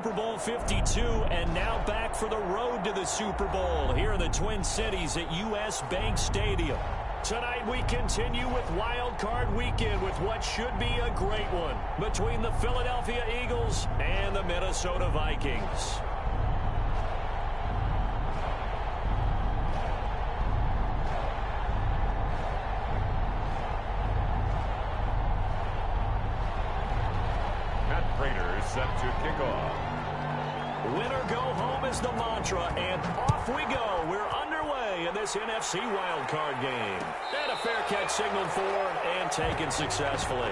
Super Bowl 52 and now back for the road to the Super Bowl here in the Twin Cities at US Bank Stadium. Tonight we continue with Wild Card Weekend with what should be a great one between the Philadelphia Eagles and the Minnesota Vikings. Matt Prater set to kick off. Winner go home is the mantra, and off we go. We're underway in this NFC wildcard game. And a fair catch signaled for and taken successfully.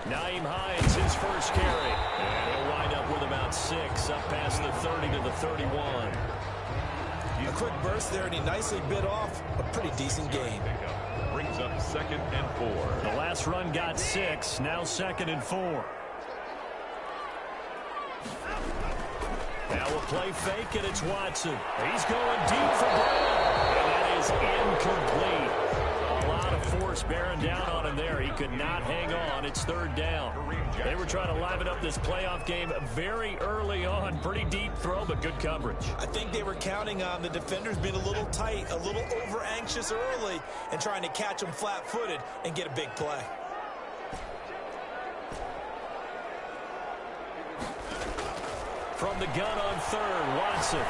Nyheim Hines, his first carry. And he'll wind up with about 6 up past the 30 to the 31. A quick burst there, and he nicely bit off a pretty decent gain. Brings up 2nd and 4. The last run got 6, now 2nd and 4. Now we'll play fake, and it's Watson. He's going deep for Brown. And that is incomplete. A lot of force bearing down on him there. He could not hang on. It's 3rd down. They were trying to liven up this playoff game very early on. Pretty deep throw, but good coverage. I think they were counting on the defenders being a little tight, a little over-anxious early, and trying to catch them flat-footed and get a big play. From the gun on 3rd, Watson.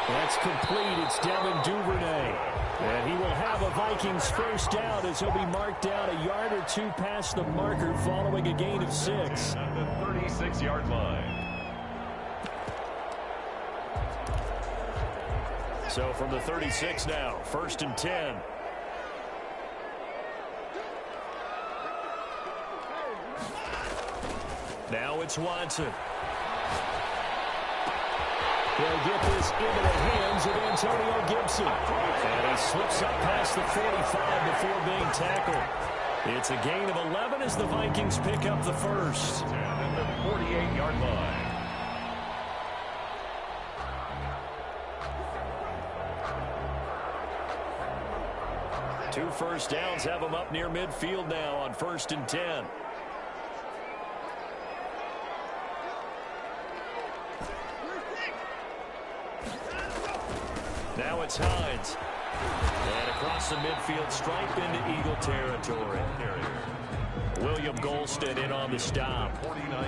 That's complete. It's Devin Duvernay. And he will have a Vikings first down as he'll be marked down a yard or 2 past the marker following a gain of 6. At the 36-yard line. So from the 36 now, 1st and 10. Now it's Watson. They'll get this into the hands of Antonio Gibson. And he slips up past the 45 before being tackled. It's a gain of 11 as the Vikings pick up the first. And at the 48-yard line. Two first downs have them up near midfield now on 1st and 10. Now it's Hines. And across the midfield stripe into Eagle territory. William Golston in on the stop.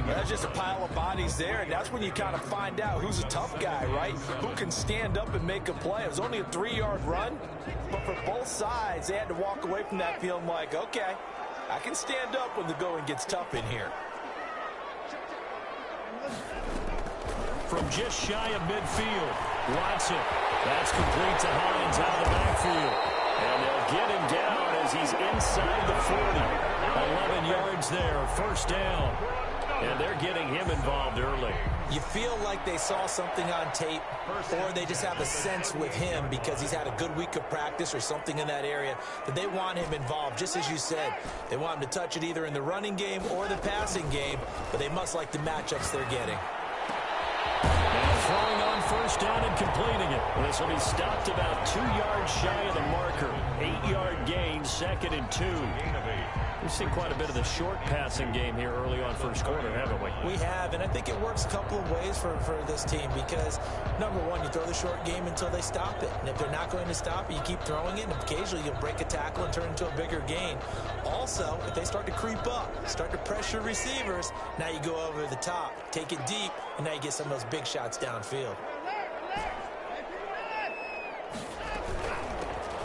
That's just a pile of bodies there, and that's when you kind of find out who's a tough guy, right? Who can stand up and make a play. It was only a 3-yard run, but for both sides, they had to walk away from that field like, okay, I can stand up when the going gets tough in here. From just shy of midfield, Watson. That's complete to Hines out of the backfield. And they'll get him down as he's inside the 40. 11 yards there, first down. And they're getting him involved early. You feel like they saw something on tape, or they just have a sense with him because he's had a good week of practice or something in that area that they want him involved. Just as you said, they want him to touch it either in the running game or the passing game, but they must like the matchups they're getting. Now throwing on first down and completing it. This will be stopped about 2 yards shy of the marker. 8-yard gain, 2nd and 2. We've seen quite a bit of the short passing game here early on first quarter, haven't we? We have, and I think it works a couple of ways for this team because, number one, you throw the short game until they stop it. And if they're not going to stop it, you keep throwing it, and occasionally you'll break a tackle and turn into a bigger gain. Also, if they start to creep up, start to pressure receivers, now you go over the top, take it deep, and now you get some of those big shots downfield.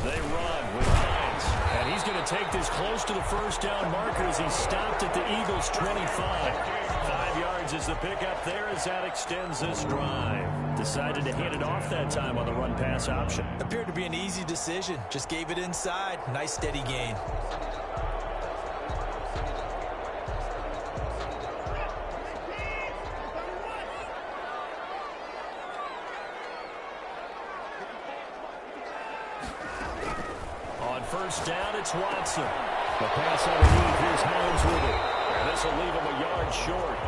They run with Hines. And he's going to take this close to the first down marker as he's stopped at the Eagles' 25. 5 yards is the pickup there as that extends this drive. Decided to hand it off that time on the run-pass option. Appeared to be an easy decision. Just gave it inside. Nice steady gain. first down, it's Watson. The pass underneath, here's Hines with it. And this will leave him a yard short.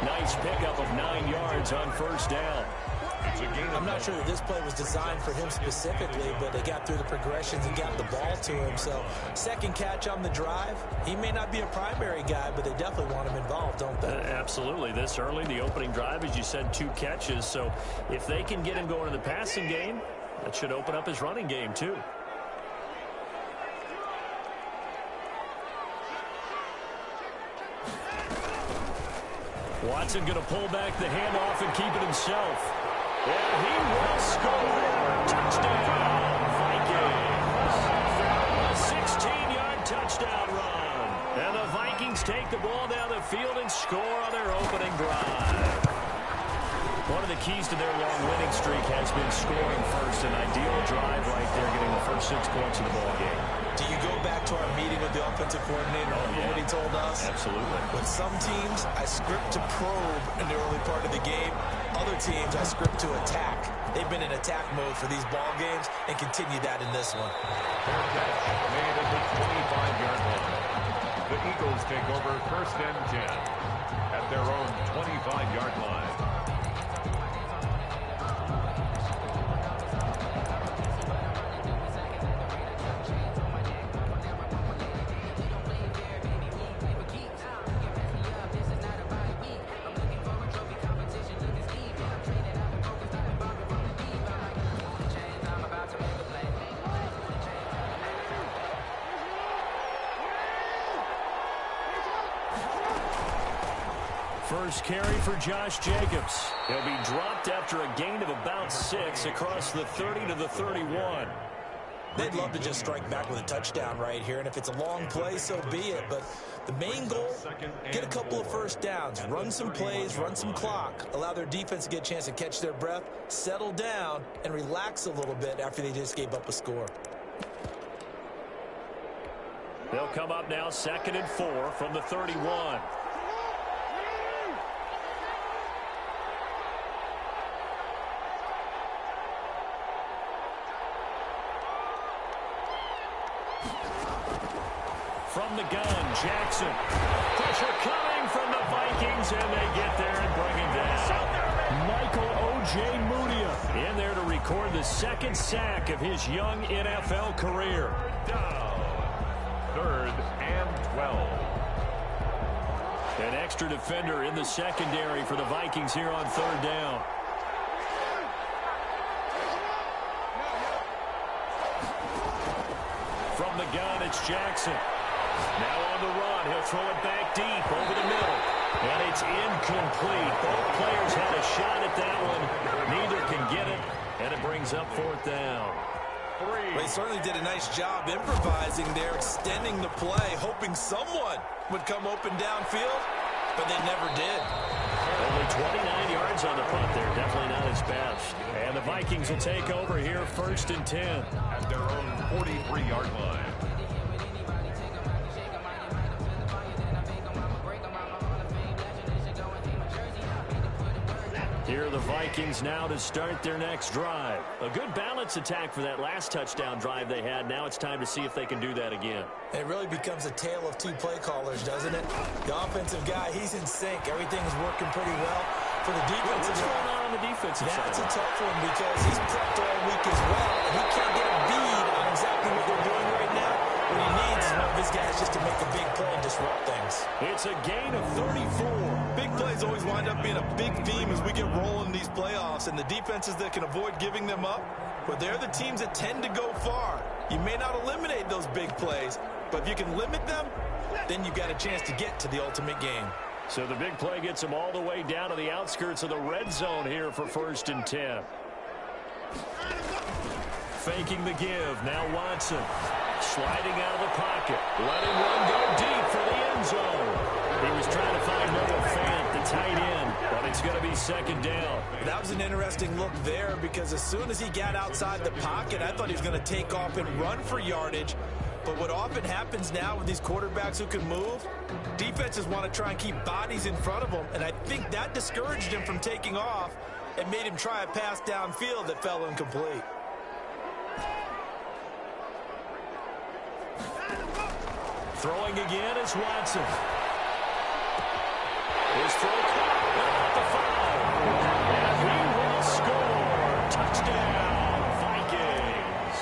Nice pickup of 9 yards on first down. I'm not sure that this play was designed for him specifically, but they got through the progressions and got the ball to him. So second catch on the drive. He may not be a primary guy, but they definitely want him involved, don't they? Absolutely. This early, the opening drive, as you said, 2 catches. So if they can get him going in the passing game, that should open up his running game too. Watson going to pull back the handoff and keep it himself. And he will score. Touchdown, Vikings. A 16-yard touchdown run. And the Vikings take the ball down the field and score on their opening drive. One of the keys to their long winning streak has been scoring first. An ideal drive right there, getting the first 6 points of the ball game. Do you go back to our meeting with the offensive coordinator? Remember what he told us? Absolutely. With some teams, I script to probe in the early part of the game. Other teams, I script to attack. They've been in attack mode for these ball games and continue that in this one. Fair catch made at the 25-yard line. The Eagles take over first and 10 at their own 25-yard line. First carry for Josh Jacobs. He'll be dropped after a gain of about 6 across the 30 to the 31. They'd love to just strike back with a touchdown right here, and if it's a long play, so be it. But the main goal, get a couple of first downs, run some plays, run some clock, allow their defense to get a chance to catch their breath, settle down, and relax a little bit after they just gave up a score. They'll come up now 2nd and 4 from the 31. From the gun, Jackson. Pressure coming from the Vikings, and they get there and bring him down. Michael Ojemudia in there to record the 2nd sack of his young NFL career. Down. 3rd and 12. An extra defender in the secondary for the Vikings here on 3rd down. From the gun, it's Jackson. Now on the run, he'll throw it back deep over the middle. And it's incomplete. Both players had a shot at that one. Neither can get it, and it brings up 4th down. They certainly did a nice job improvising there, extending the play, hoping someone would come open downfield, but they never did. Only 29 yards on the punt there. Definitely not his best. And the Vikings will take over here 1st and 10. At their own 43-yard line. Here are the Vikings now to start their next drive. A good balance attack for that last touchdown drive they had. Now it's time to see if they can do that again. It really becomes a tale of 2 play callers, doesn't it? The offensive guy, he's in sync. Everything is working pretty well. For the defensive What's going on the defensive side? That's a tough one because he's prepped all week as well. And he can't get a bead on exactly what they're doing right now. What he needs is one of his guys just to make a big play and disrupt things. It's a gain of 34. Big plays always wind up being a big theme as we get rolling these playoffs, and the defenses that can avoid giving them up, but they're the teams that tend to go far. You may not eliminate those big plays, but if you can limit them, then you've got a chance to get to the ultimate game. So the big play gets them all the way down to the outskirts of the red zone here for 1st and 10. Faking the give. Now Watson sliding out of the pocket. Letting one go deep for the end zone. He was trying to find Noah Fant, the tight end, but it's going to be 2nd down. That was an interesting look there because as soon as he got outside the pocket, I thought he was going to take off and run for yardage. But what often happens now with these quarterbacks who can move, defenses want to try and keep bodies in front of them, and I think that discouraged him from taking off and made him try a pass downfield that fell incomplete. Throwing again is Watson. His throw caught the foul. And he will score. Touchdown, Vikings.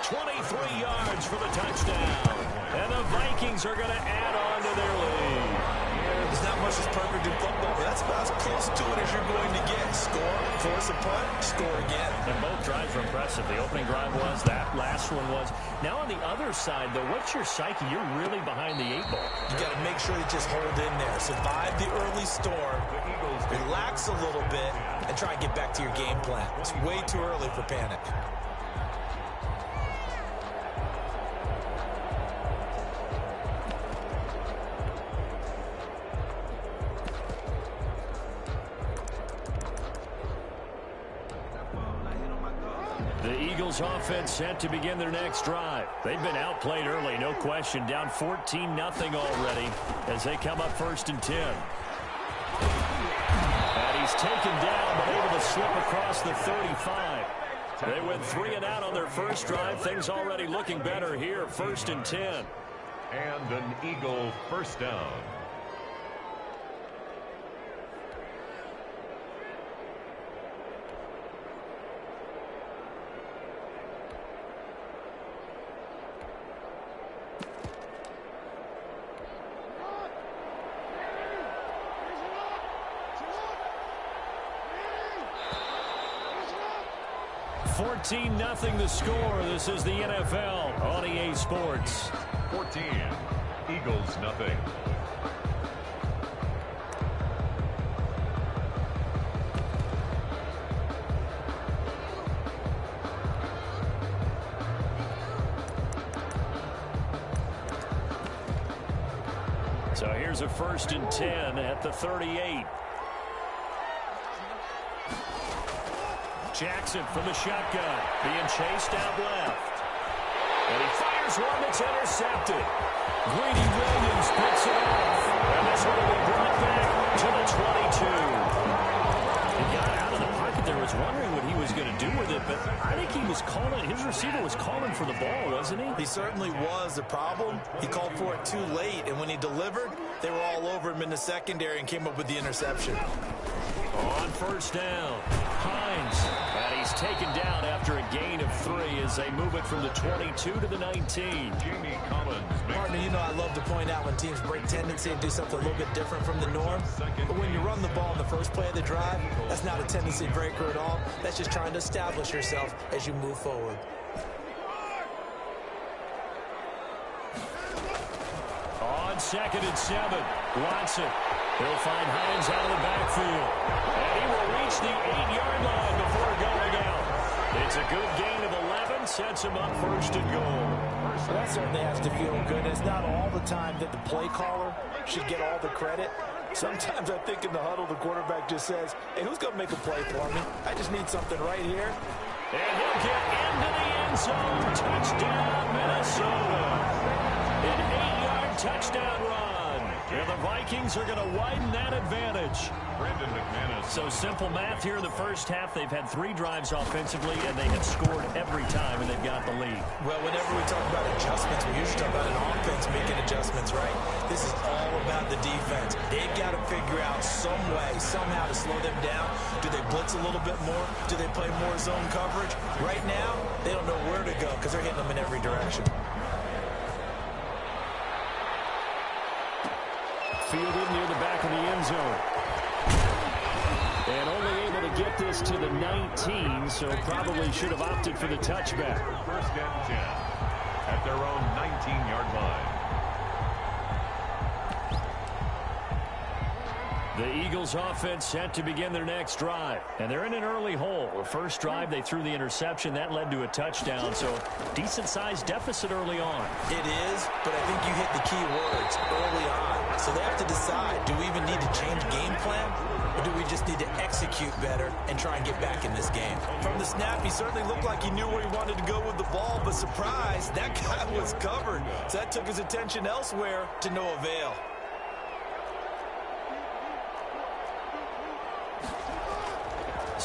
23 yards for the touchdown. And the Vikings are going to add on to their lead. There's not much that's perfect in football, but that's about as close to it as you're going to get. Score, force a punt, score again. And both drives were impressive. The opening drive was, that last one was. Now on the other side, though, what's your psyche? You're really behind the 8 ball. You got to make sure you just hold in there. Survive the early storm, relax a little bit, and try and get back to your game plan. It's way too early for panic. The Eagles offense set to begin their next drive. They've been outplayed early, no question. Down 14-0 already as they come up 1st and 10. And he's taken down, but able to slip across the 35. They went 3 and out on their first drive. Things already looking better here, 1st and 10. And an Eagle first down. Nothing the score. This is the NFL on EA Sports. 14, Eagles nothing. So here's a 1st and 10 at the 38. Jackson from the shotgun, being chased out left. And he fires one that's intercepted. Greedy Williams picks it off. And this one will be brought back to the 22. He got out of the pocket there, was wondering what he was going to do with it, but I think he was calling, his receiver was calling for the ball, wasn't he? He certainly was. The problem, he called for it too late, and when he delivered, they were all over him in the secondary and came up with the interception. On 1st down, Hines. And he's taken down after a gain of 3 as they move it from the 22 to the 19. Jamie Collins. Partner, you know I love to point out when teams break tendency and do something a little bit different from the norm. But when you run the ball in the first play of the drive, that's not a tendency breaker at all. That's just trying to establish yourself as you move forward. On 2nd and 7, Watson. He'll find Hines out of the backfield. And he will reach the 8-yard line before going out. It's a good gain of 11, sets him up 1st and goal. Well, that certainly has to feel good. It's not all the time that the play caller should get all the credit. Sometimes I think in the huddle, the quarterback just says, hey, who's going to make a play for me? I just need something right here. And he'll get into the end zone. Touchdown, Minnesota. An 8-yard touchdown run. And the Vikings are going to widen that advantage. Brandon McManus. So simple math here in the first half. They've had 3 drives offensively, and they have scored every time, and they've got the lead. Well, whenever we talk about adjustments, we usually talk about an offense making adjustments, right? This is all about the defense. They've got to figure out some way, somehow to slow them down. Do they blitz a little bit more? Do they play more zone coverage? Right now, they don't know where to go because they're hitting them in every direction. Fielded near the back of the end zone. And only able to get this to the 19, so probably should have opted for the touchback. 1st and 10 at their own 19-yard line. The Eagles offense set to begin their next drive. And they're in an early hole. The first drive, they threw the interception. That led to a touchdown. So decent-sized deficit early on. It is, but I think you hit the key words early on. So they have to decide, do we even need to change game plan? Or do we just need to execute better and try and get back in this game? From the snap, he certainly looked like he knew where he wanted to go with the ball. But surprise, that guy was covered. So that took his attention elsewhere to no avail.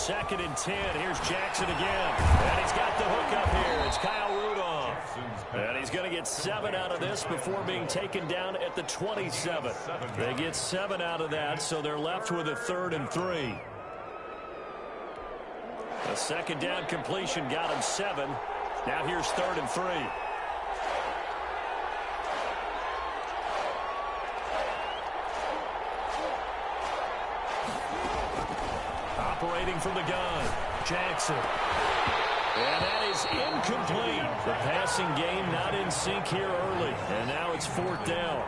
2nd and 10. Here's Jackson again. And he's got the hook up here. It's Kyle Rudolph. And he's going to get 7 out of this before being taken down at the 27. They get 7 out of that, so they're left with a 3rd and 3. A 2nd down completion got him 7. Now here's 3rd and 3. Operating from the gun, Jackson. And that is incomplete. The passing game not in sync here early. And now it's 4th down.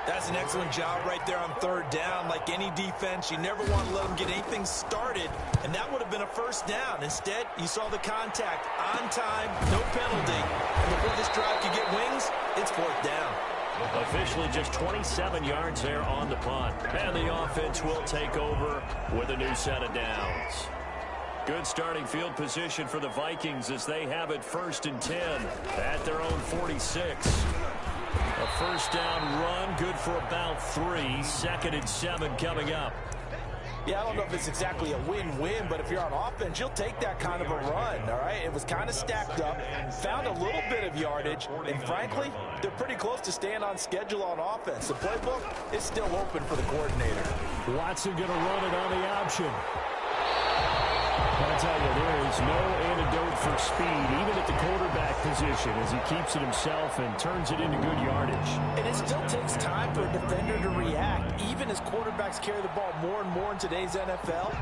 That's an excellent job right there on 3rd down. Like any defense, you never want to let them get anything started. And that would have been a 1st down. Instead, you saw the contact on time, no penalty. And before this drive could get wings, it's 4th down. Officially just 27 yards there on the punt. And the offense will take over with a new set of downs. Good starting field position for the Vikings as they have it 1st and 10 at their own 46. A 1st down run, good for about 3. 2nd and 7 coming up. Yeah, I don't know if it's exactly a win-win, but if you're on offense, you'll take that kind of a run, all right? It was kind of stacked up, found a little bit of yardage, and frankly, they're pretty close to staying on schedule on offense. The playbook is still open for the coordinator. Watson going to run it on the option. I'll tell you, there is no antidote for speed, even at the quarterback position, as he keeps it himself and turns it into good yardage. And it still takes time for a defender to react. Even as quarterbacks carry the ball more and more in today's NFL,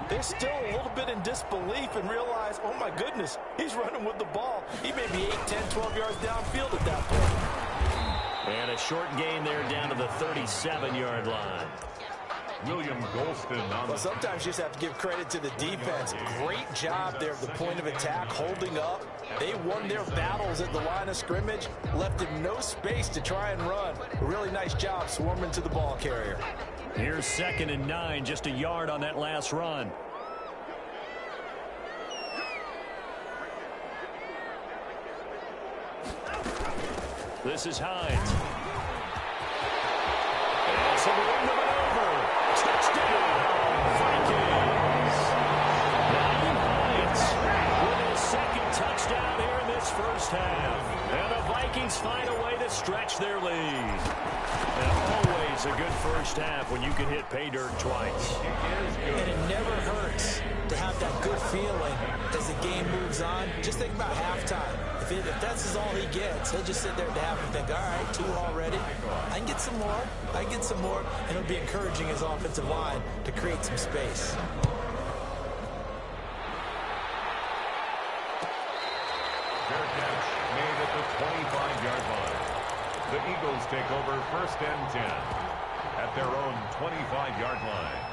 they're still a little bit in disbelief and realize, oh my goodness, he's running with the ball. He may be 8, 10, 12 yards downfield at that point. And a short gain there down to the 37-yard line. William Golston on well, sometimes you just have to give credit to the defense. Great job there at the point of attack, holding up. They won their battles at the line of scrimmage, left him no space to try and run. A really nice job swarming to the ball carrier. Here's 2nd and 9, just a yard on that last run. This is Hines. And some wind of it over. Touchdown, Vikings. Nyheim Hines with his 2nd touchdown here in this 1st half. And the Vikings find a way to stretch their lead. And always a good 1st half when you can hit pay dirt twice. And it never hurts to have that good feeling as the game moves on. Just think about halftime. If that's all he gets, he'll just sit there at the half and think, all right, 2 already. I can get some more. I can get some more. And it'll be encouraging his offensive line to create some space. Fair catch made at the 25-yard line. The Eagles take over 1st and 10 at their own 25-yard line.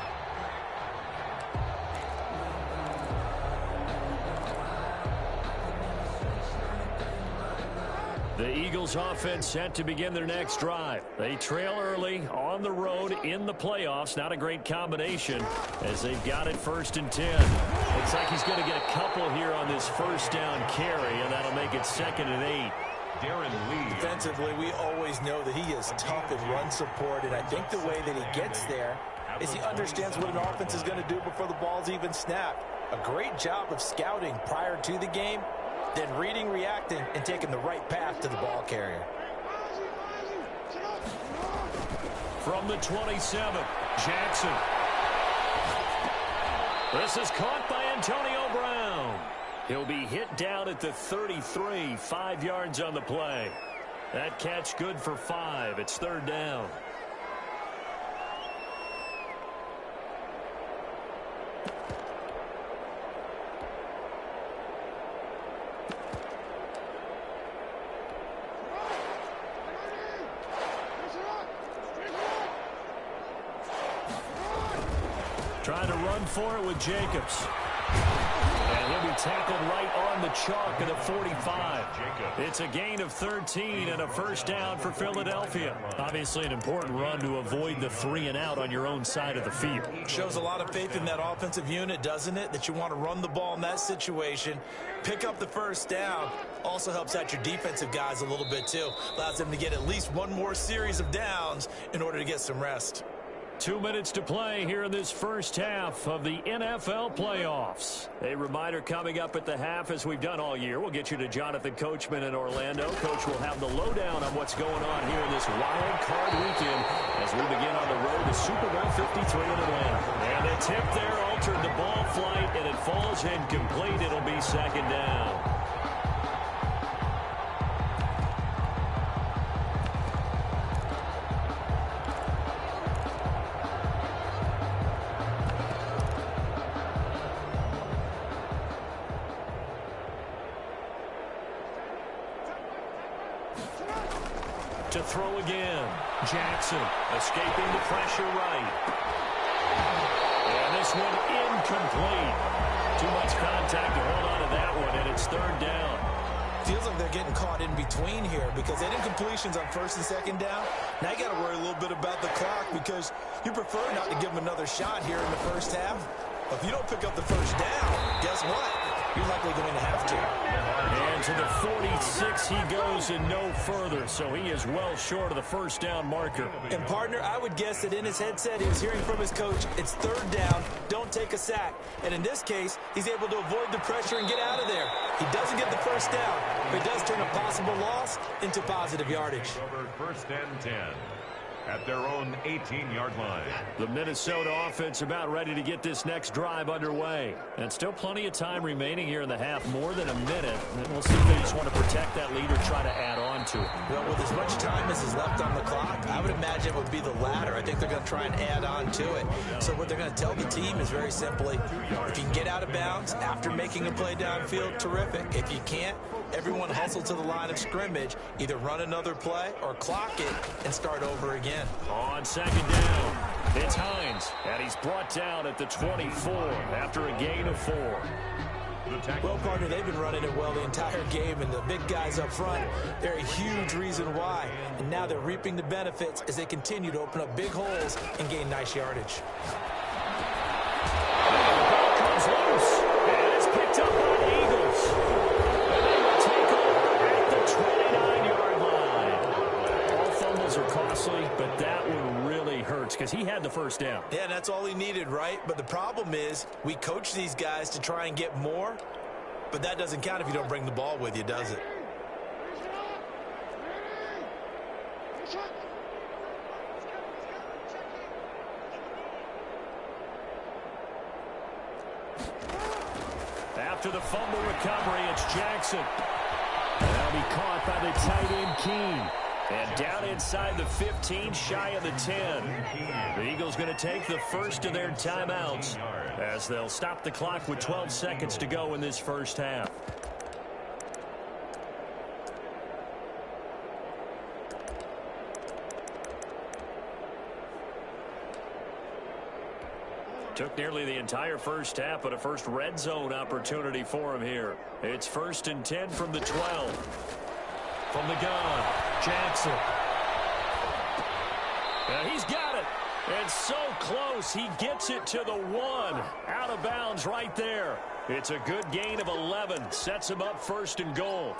The Eagles offense set to begin their next drive. They trail early on the road in the playoffs. Not a great combination as they've got it 1st and 10. Looks like he's going to get a couple here on this 1st down carry, and that'll make it 2nd and 8. Darren Lee. Defensively, we always know that he is tough in run support, and I think the way that he gets there is he understands what an offense is going to do before the ball's even snapped. A great job of scouting prior to the game, then reading, reacting, and taking the right path to the ball carrier. From the 27, Jackson. This is caught by Antonio Brown. He'll be hit down at the 33, 5 yards on the play. That catch good for 5. It's 3rd down. Trying to run for it with Jacobs. And he'll be tackled right on the chalk of the 45. It's a gain of 13 and a 1st down for Philadelphia. Obviously an important run to avoid the 3 and out on your own side of the field. Shows a lot of faith in that offensive unit, doesn't it? That you want to run the ball in that situation. Pick up the 1st down. Also helps out your defensive guys a little bit too. Allows them to get at least one more series of downs in order to get some rest. 2 minutes to play here in this first half of the NFL playoffs. A reminder coming up at the half, as we've done all year. We'll get you to Jonathan Coachman in Orlando. Coach will have the lowdown on what's going on here in this wild card weekend as we begin on the road to Super Bowl 53 in Atlanta. And the tip there altered the ball flight, and it falls incomplete. It'll be second down. To throw again. Jackson escaping the pressure right. And this one incomplete. Too much contact to hold on to that one, and it's third down. Feels like they're getting caught in between here because they had incompletions on first and second down. Now you got to worry a little bit about the clock because you prefer not to give them another shot here in the first half. But if you don't pick up the first down, guess what? You're likely going to have to. And to the 46 he goes and no further, so he is well short of the first down marker. And, partner, I would guess that in his headset he was hearing from his coach, it's third down, don't take a sack. And in this case, he's able to avoid the pressure and get out of there. He doesn't get the first down, but he does turn a possible loss into positive yardage. Over first and 10. At their own 18-yard line. The Minnesota offense about ready to get this next drive underway. And still plenty of time remaining here in the half, more than a minute. And we'll see if they just want to protect that lead or try to add on to it. Well, with as much time as is left on the clock, I would imagine it would be the latter. I think they're going to try and add on to it. So what they're going to tell the team is very simply, if you can get out of bounds after making a play downfield, terrific. If you can't, everyone hustle to the line of scrimmage, either run another play or clock it and start over again. On second down, it's Hines, and he's brought down at the 24 after a gain of 4. Well, partner, they've been running it well the entire game, and the big guys up front, they're a huge reason why. And now they're reaping the benefits as they continue to open up big holes and gain nice yardage. The ball comes loose, and it's picked up by the Eagles. And they will take over at the 29-yard line. All fumbles are costly, but that one really hurts because he had the first down. Yeah, and that's all he needed, right? But the problem is we coach these guys to try and get more, but that doesn't count if you don't bring the ball with you, does it? After the fumble recovery, it's Jackson. That'll be caught by the tight end, Keene. And down inside the 15, shy of the 10. The Eagles going to take the first of their timeouts as they'll stop the clock with 12 seconds to go in this first half. Took nearly the entire first half, but a first red zone opportunity for him here. It's first and 10 from the 12. From the gun, Jackson. And he's got it. And so close, he gets it to the 1. Out of bounds right there. It's a good gain of 11. Sets him up first and goal.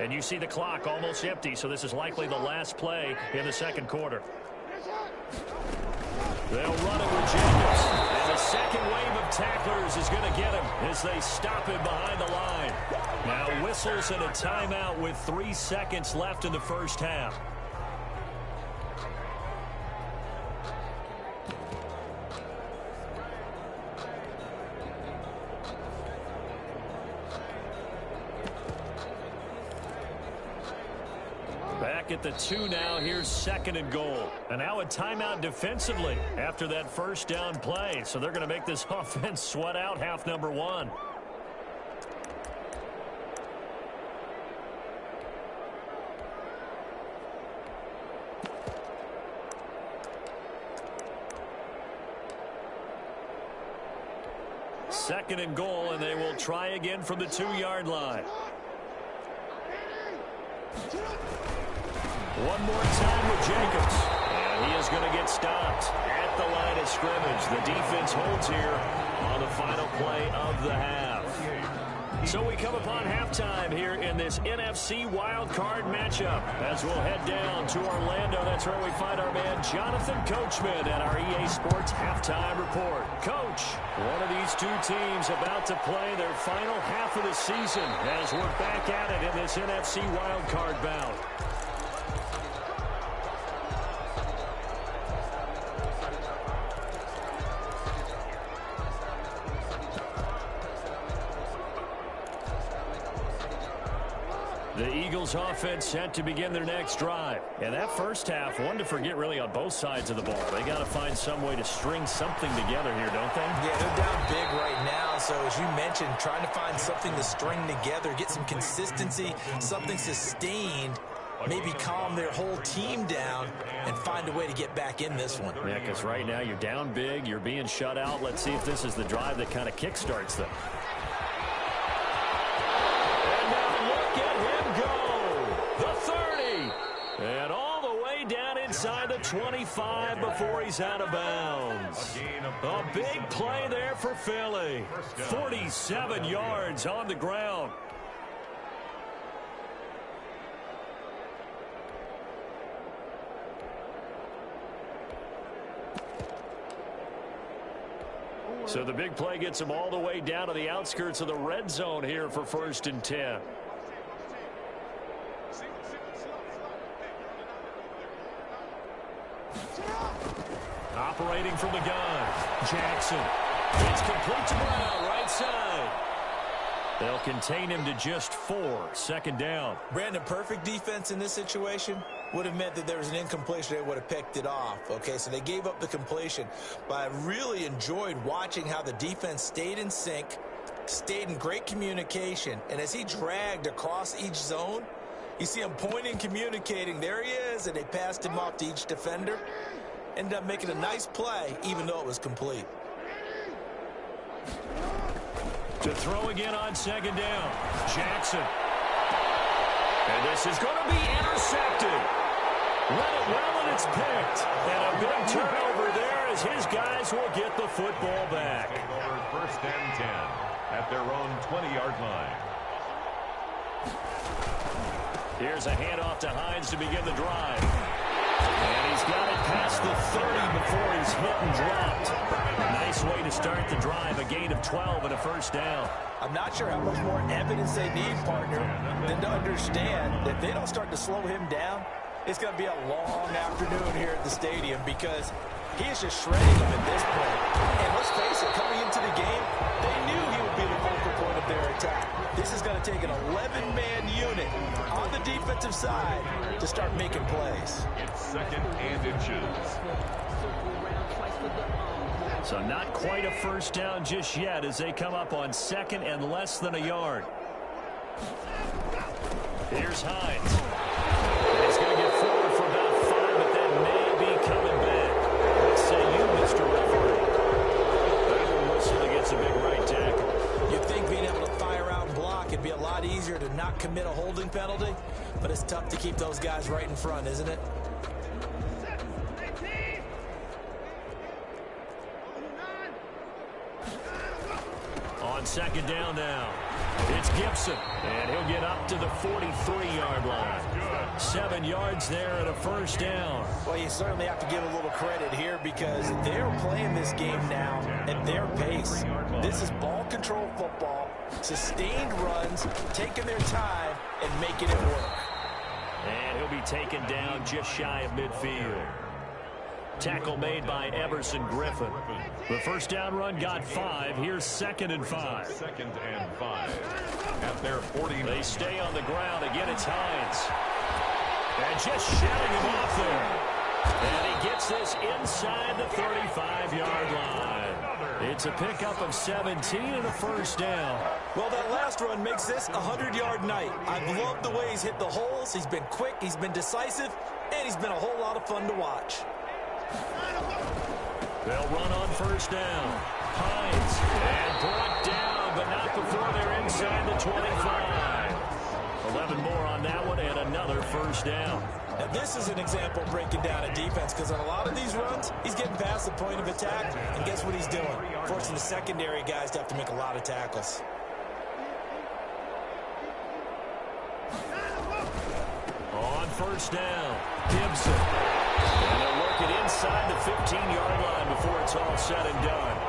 And you see the clock almost empty, so this is likely the last play in the second quarter. They'll run it with Jacobs. And the second wave of tacklers is going to get him as they stop him behind the line. Now whistles and a timeout with 3 seconds left in the first half. Back at the 2 now. Here's second and goal. And now a timeout defensively after that first down play. So they're going to make this offense sweat out half number 1. Second and goal, and they will try again from the 2-yard line. One more time with Jacobs. And he is going to get stopped at the line of scrimmage. The defense holds here. on the final play of the half. So we come upon halftime here in this NFC wildcard matchup as we'll head down to Orlando. That's where we find our man Jonathan Coachman at our EA Sports Halftime Report. Coach, one of these two teams about to play their final half of the season as we're back at it in this NFC wildcard bout. The Eagles offense set to begin their next drive. And that first half, one to forget really on both sides of the ball. They got to find some way to string something together here, don't they? Yeah, they're down big right now. So as you mentioned, trying to find something to string together, get some consistency, something sustained, maybe calm their whole team down and find a way to get back in this one. Yeah, because right now you're down big, you're being shut out. Let's see if this is the drive that kind of kickstarts them. And all the way down inside the 25 before he's out of bounds. A big play there for Philly. 47 yards on the ground. So the big play gets him all the way down to the outskirts of the red zone here for 1st and 10. Operating from the gun, Jackson. It's complete to Brown, right side. They'll contain him to just 4, 2nd down. Brandon, perfect defense in this situation would have meant that there was an incompletion. They would have picked it off. Okay, so they gave up the completion. But I really enjoyed watching how the defense stayed in sync, stayed in great communication. And as he dragged across each zone, you see him pointing, communicating. There he is, and they passed him off to each defender. Ended up making a nice play, even though it was complete. To throw again on 2nd down, Jackson. And this is going to be intercepted. Let it well, and it's picked. And a big turnover there as his guys will get the football back. Take over 1st and 10 at their own 20-yard line. Here's a handoff to Hines to begin the drive. And he's got it past the 30 before he's hit and dropped. Nice way to start the drive, a gain of 12 and a 1st down. I'm not sure how much more evidence they need, partner, than to understand that if they don't start to slow him down, it's going to be a long afternoon here at the stadium because he is just shredding them at this point. And let's face it, coming into the game, they knew he would be the focal point of their attack. This is going to take an 11-man unit on the defensive side to start making plays. It's 2nd and inches. So not quite a 1st down just yet as they come up on 2nd and less than a yard. Here's Hines. He's going to get forward for about 5, but that may be coming back. What say you, Mr. Referee? That whistle against a big right tackle. You'd think being able to fire out and block it'd be a lot easier to not commit a holding penalty, but it's tough to keep those guys right in front, isn't it? On 2nd down now, it's Gibson, and he'll get up to the 43-yard line. 7 yards there and a 1st down. Well, you certainly have to give a little credit here because they're playing this game now at their pace. This is ball control football, sustained runs, taking their time and making it work. And he'll be taken down just shy of midfield. Tackle made by Everson Griffin. The 1st down run got 5. Here's 2nd and 5. 2nd and 5 at their 40. They stay on the ground. Again, it's Hines. And just shutting him off there. And he gets this inside the 35-yard line. It's a pickup of 17 and a 1st down. Well, that last run makes this a 100-yard night. I've loved the way he's hit the holes. He's been quick, he's been decisive, and he's been a whole lot of fun to watch. They'll run on 1st down. Hines, and brought down, but not before they're inside the 25. A 11 more on that one and another first down. Now, this is an example of breaking down a defense because on a lot of these runs, he's getting past the point of attack, and guess what he's doing? Forcing the secondary guys to have to make a lot of tackles. On first down, Gibson. And they'll work it inside the 15-yard line before it's all said and done.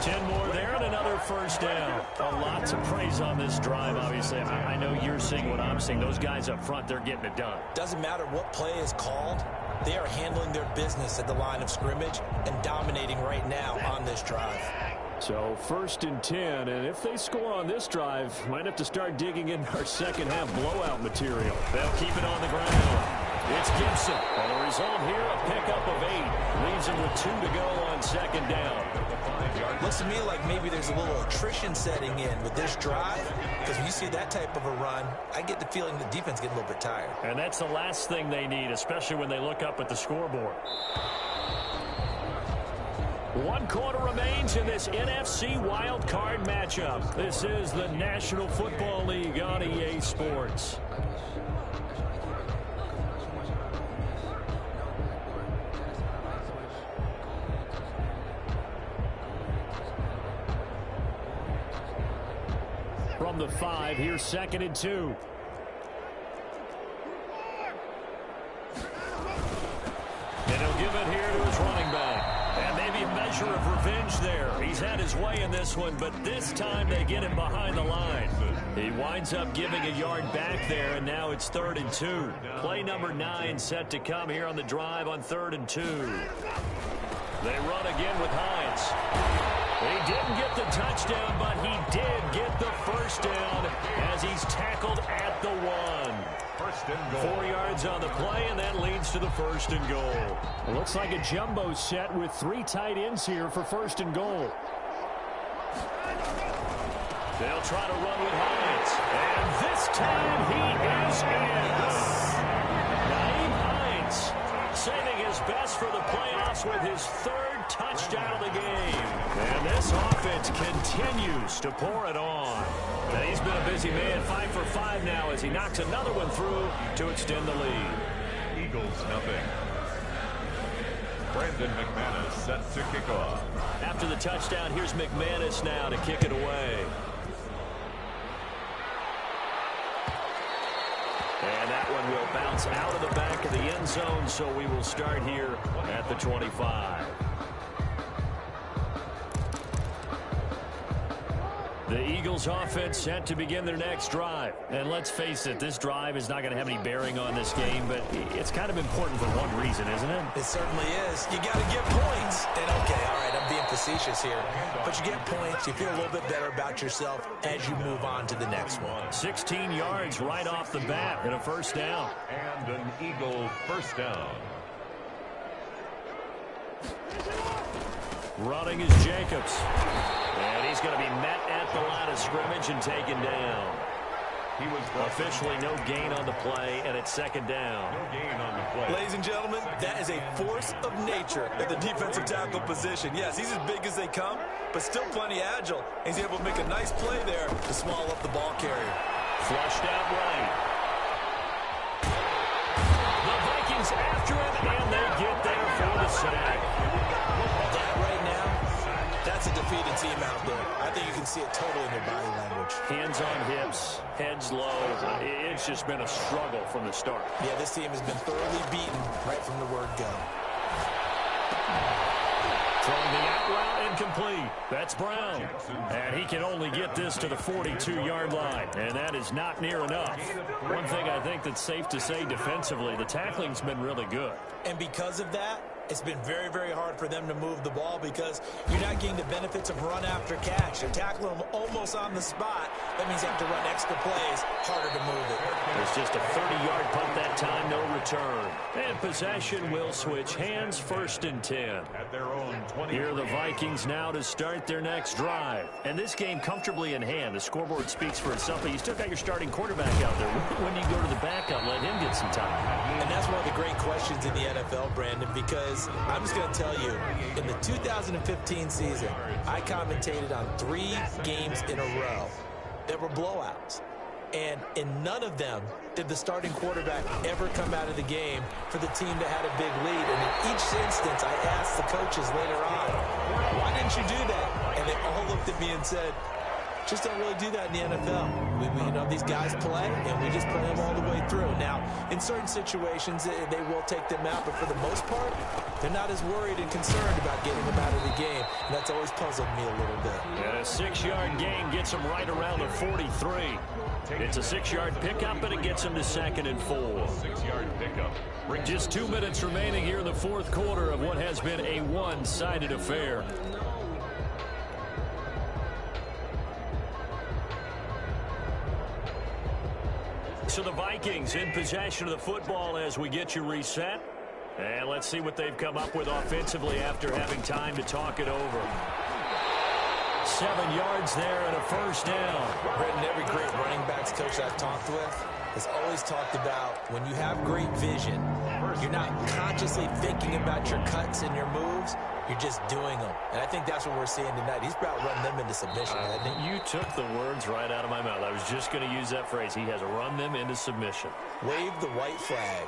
10 more there and another first down. Lots of praise on this drive, obviously. I know you're seeing what I'm seeing. Those guys up front, they're getting it done. Doesn't matter what play is called. They are handling their business at the line of scrimmage and dominating right now on this drive. So 1st and 10, and if they score on this drive, might have to start digging in our second half blowout material. They'll keep it on the ground. It's Gibson. And the result here, a pickup of 8. Leaves him with 2 to go on second down. Looks to me like maybe there's a little attrition setting in with this drive, because when you see that type of a run, I get the feeling the defense getting a little bit tired. And that's the last thing they need, especially when they look up at the scoreboard. 1 quarter remains in this NFC Wild Card matchup. This is the National Football League on EA Sports. From the 5, here's 2nd and 2. And he'll give it here to his running back. And maybe a measure of revenge there. He's had his way in this one, but this time they get him behind the line. He winds up giving a yard back there, and now it's 3rd and 2. Play number 9 set to come here on the drive on 3rd and 2. They run again with Hines. He didn't get the touchdown, but he did get the first down as he's tackled at the 1. 1st and goal. 4 yards on the play, and that leads to the 1st and goal. It looks like a jumbo set with 3 tight ends here for 1st and goal. They'll try to run with Hines, and this time he is in. Nyheim Hines saving his best for the playoffs with his 3rd touchdown of the game. And this offense continues to pour it on. And he's been a busy man, 5 for 5 now as he knocks another one through to extend the lead. Eagles nothing. Brandon McManus set to kick off. After the touchdown, here's McManus now to kick it away. And that one will bounce out of the back of the end zone, so we will start here at the 25. The Eagles offense set to begin their next drive. And let's face it, this drive is not going to have any bearing on this game, but it's kind of important for one reason, isn't it? It certainly is. You got to get points. And okay, all right, I'm being facetious here. But you get points, you feel a little bit better about yourself as you move on to the next one. 16 yards right off the bat and a first down. And an Eagle first down. Running is Jacobs. And he's going to be met at the line of scrimmage and taken down. He was officially no gain on the play, and it's 2nd down. No gain on the play. Ladies and gentlemen, that is a force of nature at the defensive tackle position. Yes, he's as big as they come, but still plenty agile. He's able to make a nice play there to swallow up the ball carrier. Flushed out right. The Vikings after him, and they get there for the sack. That right now, that's a defeated team out there. I think you can see it totally in their body language. Hands on hips, heads low. It's just been a struggle from the start. Yeah, this team has been thoroughly beaten right from the word go. Throwing the out route incomplete. That's Brown. And he can only get this to the 42-yard line. And that is not near enough. One thing I think that's safe to say defensively, the tackling's been really good. And because of that, it's been very, very hard for them to move the ball because you're not getting the benefits of run after catch. They're tackling them almost on the spot. That means you have to run extra plays, harder to move it. There's just a 30-yard punt that time, no return. And possession will switch hands, 1st and 10. At their own 20. Here are the Vikings now to start their next drive. And this game comfortably in hand. The scoreboard speaks for itself, but you still got your starting quarterback out there. When do you go to the backup, let him get some time? And that's one of the great questions in the NFL, Brandon, because I'm just going to tell you, in the 2015 season, I commentated on 3 games in a row that were blowouts. And in none of them did the starting quarterback ever come out of the game for the team that had a big lead. And in each instance, I asked the coaches later on, why didn't you do that? And they all looked at me and said, just don't really do that in the NFL. These guys play, and we just play them all the way through. Now, in certain situations, they will take them out, but for the most part, they're not as worried and concerned about getting them out of the game, and that's always puzzled me a little bit. And a 6-yard gain gets them right around the 43. It's a 6-yard pickup, and it gets them to 2nd and 4. 6-yard pickup. Just 2 minutes remaining here in the fourth quarter of what has been a one-sided affair. So the Vikings in possession of the football as we get you reset. And let's see what they've come up with offensively after having time to talk it over. 7 yards there and a first down. Britton, every great running backs coach I've talked with has always talked about when you have great vision, you're not consciously thinking about your cuts and your moves. You're just doing them. And I think that's what we're seeing tonight. He's about running them into submission, hasn't he? You took the words right out of my mouth. I was just going to use that phrase. He has run them into submission. Wave the white flag.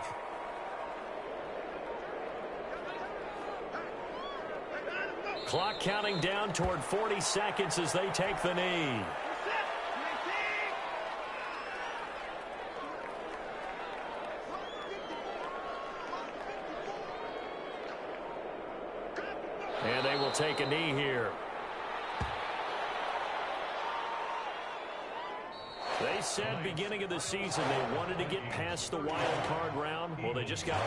Clock counting down toward 40 seconds as they take the knee. And they will take a knee here. They said beginning of the season they wanted to get past the wild card round. Well, they just got